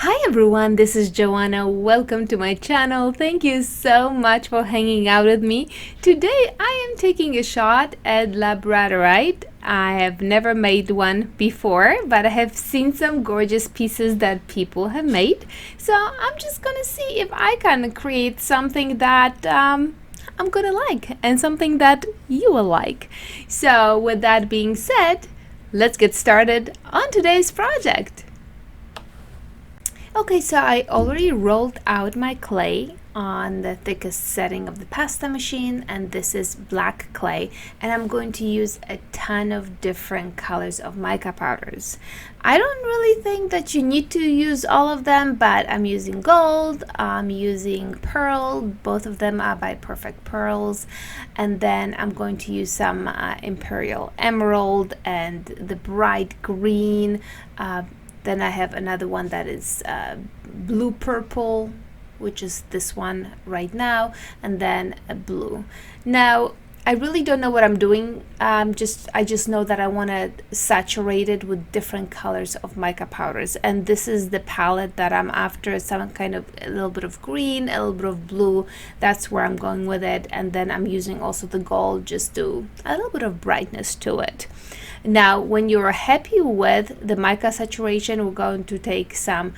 Hi everyone, this is Joanna. Welcome to my channel. Thank you so much for hanging out with me. Today I am taking a shot at Labradorite. I have never made one before, but I have seen some gorgeous pieces that people have made. So I'm just gonna see if I can create something that I'm gonna like and something that you will like. So with that being said, let's get started on today's project. Okay, so I already rolled out my clay on the thickest setting of the pasta machine, and this is black clay, and I'm going to use a ton of different colors of mica powders. I don't really think that you need to use all of them, but I'm using gold, I'm using pearl, both of them are by Perfect Pearls, and then I'm going to use some Imperial Emerald and the bright green. Then I have another one that is blue purple, which is this one right now, and then a blue. Now I really don't know what I'm doing. I just know that I want to saturate it with different colors of mica powders, and this is the palette that I'm after. Some kind of a little bit of green, a little bit of blue. That's where I'm going with it, and then I'm using also the gold just to a little bit of brightness to it. Now when you're happy with the mica saturation, we're going to take some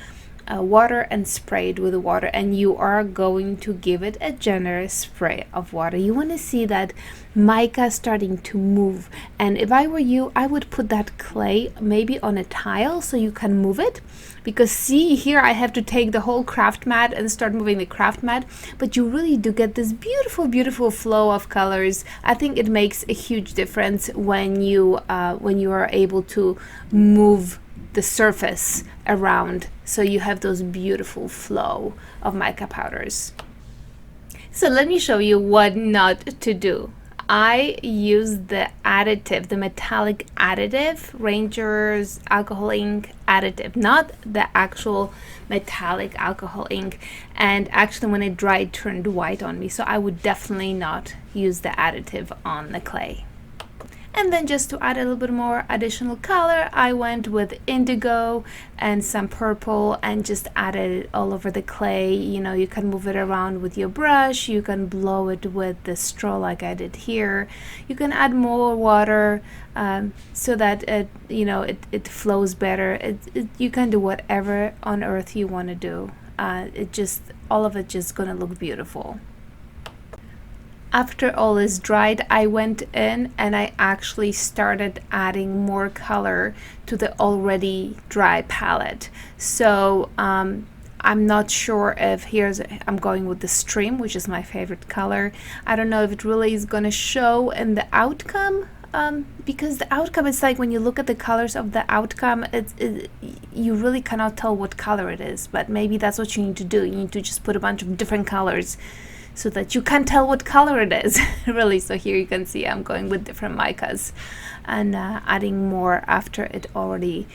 water and spray it with the water, and you are going to give it a generous spray of water. You want to see that mica starting to move, and if I were you, I would put that clay maybe on a tile so you can move it, because see here I have to take the whole craft mat and start moving the craft mat, but you really do get this beautiful flow of colors. I think it makes a huge difference when you are able to move the surface around, so you have those beautiful flow of mica powders. So let me show you what not to do. I use the additive, the metallic additive, Ranger's alcohol ink additive, not the actual metallic alcohol ink, and actually when it dried it turned white on me, so I would definitely not use the additive on the clay. And then just to add a little bit more additional color, I went with indigo and some purple and just added it all over the clay. You know, you can move it around with your brush, you can blow it with the straw like I did here. You can add more water so that it flows better. You can do whatever on earth you want to do. All of it just gonna look beautiful. After all is dried, I went in and I actually started adding more color to the already dry palette. So I'm not sure if I'm going with the stream, which is my favorite color. I don't know if it really is going to show in the outcome, because the outcome is like when you look at the colors of the outcome, you really cannot tell what color it is, but maybe that's what you need to do. You need to just put a bunch of different colors so that you can't tell what color it is really. So here you can see I'm going with different micas and adding more after it already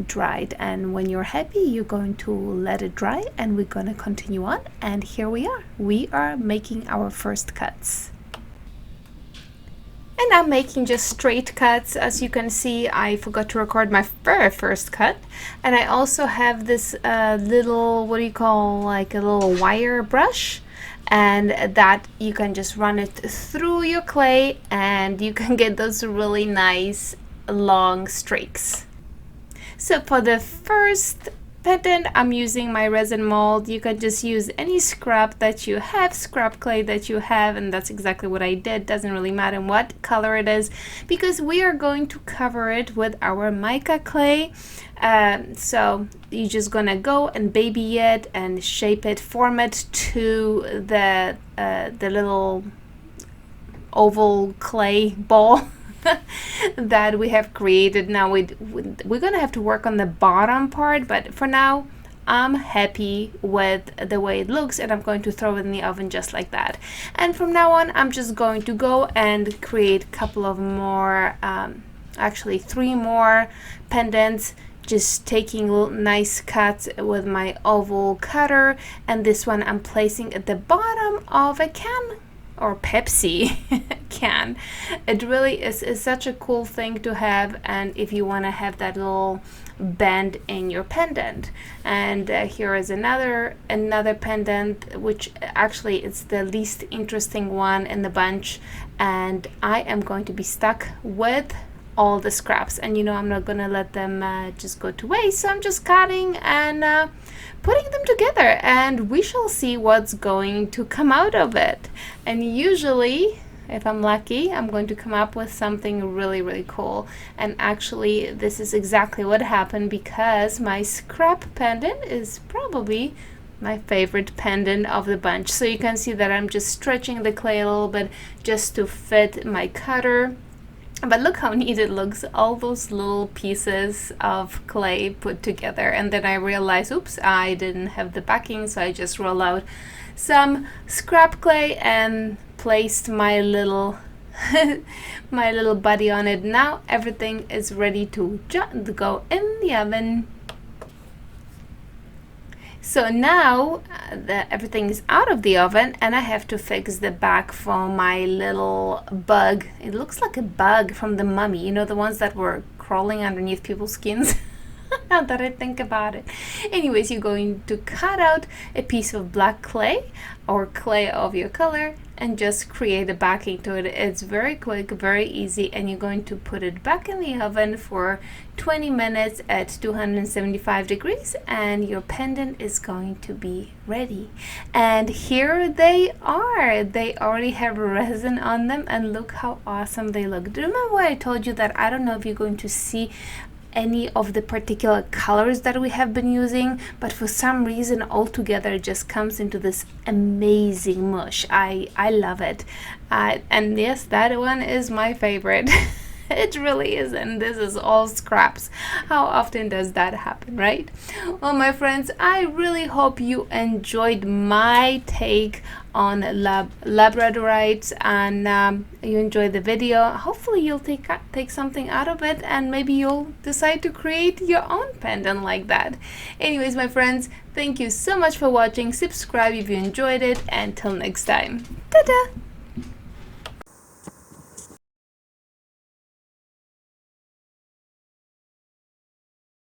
dried, and when you're happy you're going to let it dry, and we're going to continue on. And here we are making our first cuts. And I'm making just straight cuts. As you can see, I forgot to record my very first cut, and I also have this little, what do you call, like a little wire brush, and that you can just run it through your clay and you can get those really nice long streaks. So for the first pendant, I'm using my resin mold. You can just use any scrap that you have, scrap clay that you have, and that's exactly what I did. Doesn't really matter what color it is, because we are going to cover it with our mica clay. So you're just gonna go and baby it and shape it, form it to the little oval clay ball that we have created. Now we're gonna have to work on the bottom part, but for now I'm happy with the way it looks, and I'm going to throw it in the oven just like that. And from now on I'm just going to go and create a couple of more, actually 3 more pendants, just taking little nice cuts with my oval cutter. And this one I'm placing at the bottom of a can or Pepsi can. It really is such a cool thing to have, and if you want to have that little band in your pendant. And here is another pendant, which actually it's the least interesting one in the bunch, and I am going to be stuck with all the scraps, and you know I'm not gonna let them just go to waste, so I'm just cutting and putting them together, and we shall see what's going to come out of it. And usually, if I'm lucky, I'm going to come up with something really cool. And actually this is exactly what happened, because my scrap pendant is probably my favorite pendant of the bunch. So you can see that I'm just stretching the clay a little bit just to fit my cutter. But look how neat it looks, all those little pieces of clay put together. And then I realized, oops, I didn't have the backing, so I just roll out some scrap clay and placed my little my little buddy on it. Now everything is ready to go in the oven. So now everything is out of the oven, and I have to fix the back for my little bug. It looks like a bug from the Mummy, you know, the ones that were crawling underneath people's skins. Now that I think about it. Anyways, you're going to cut out a piece of black clay or clay of your color and just create a backing to it. It's very quick, very easy, and you're going to put it back in the oven for 20 minutes at 275 degrees, and your pendant is going to be ready. And here they are. They already have resin on them, and look how awesome they look. Do you remember what I told you that I don't know if you're going to see any of the particular colors that we have been using, but for some reason all together it just comes into this amazing mush. I love it, and yes, that one is my favorite. It really is, and this is all scraps. How often does that happen, right? Well, my friends, I really hope you enjoyed my take on Labradorite, and you enjoyed the video. Hopefully you'll take something out of it, and maybe you'll decide to create your own pendant like that. Anyways, my friends, thank you so much for watching. Subscribe if you enjoyed it, and till next time. Ta-da!